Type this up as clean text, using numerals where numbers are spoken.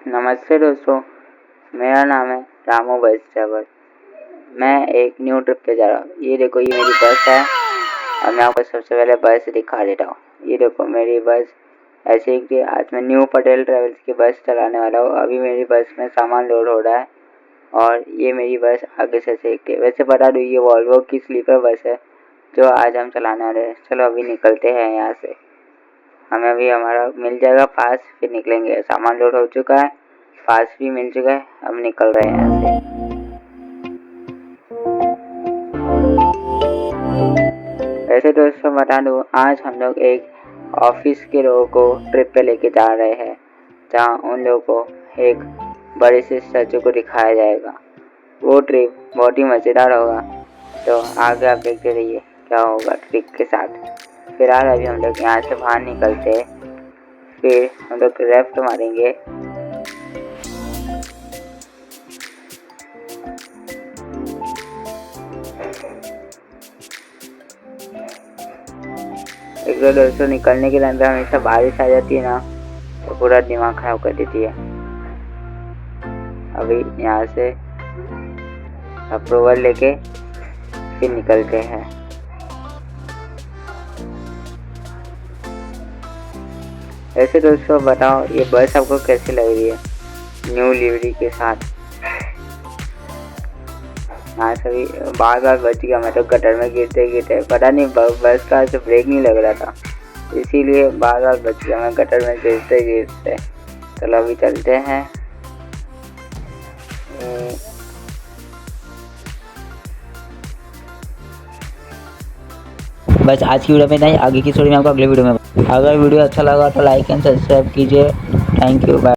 नमस्ते दोस्तों, मेरा नाम है रामू बस ड्राइवर। मैं एक न्यू ट्रिप पे जा रहा हूँ। ये देखो, ये मेरी बस है और मैं आपको सबसे पहले बस दिखा देता हूँ। ये देखो मेरी बस ऐसे ही। आज मैं न्यू पटेल ट्रेवल्स की बस चलाने वाला हूँ। अभी मेरी बस में सामान लोड हो रहा है और ये मेरी बस आगे से सीखती है। वैसे बता दूँ, ये वॉल्वो की स्लीपर बस है जो आज हम चलाने वाले हैं। चलो अभी निकलते हैं यहाँ से। हमें अभी हमारा मिल जाएगा पास, फिर निकलेंगे। सामान लोड हो चुका है, पास भी मिल चुका है, हम निकल रहे हैं यहाँ से। वैसे दोस्तों बता दूँ, आज हम लोग एक ऑफिस के लोगों को ट्रिप पे लेके जा रहे हैं, जहाँ उन लोगों को एक बड़े से स्टैचू को दिखाया जाएगा। वो ट्रिप बहुत ही मज़ेदार होगा, तो आगे आप देखते रहिए क्या होगा ट्रिप के साथ। फिलहाल अभी हम लोग यहाँ से बाहर निकलते हैं, फिर हम लोग लेफ्ट मारेंगे। एक दो दोस्तों, निकलने के टाइम पे हमेशा बारिश आ जाती है ना, तो पूरा दिमाग खराब कर देती है। अभी यहाँ से अप्रूवल लेके फिर निकलते हैं। ऐसे दोस्तों बताओ, ये बस आपको कैसी लग रही है न्यू लिवरी के साथ? हाँ, सभी बार बार बच गया मैं तो गटर में गिरते गिरते। पता नहीं बस का जो ब्रेक नहीं लग रहा था, इसीलिए बार बार बच गया मैं गटर में गिरते गिरते। चलो अभी चलते हैं। बस आज की वीडियो में नहीं, आगे की स्टोरी में आपको अगले वीडियो में। अगर वीडियो अच्छा लगा तो लाइक एंड सब्सक्राइब कीजिए। Thank you, bye.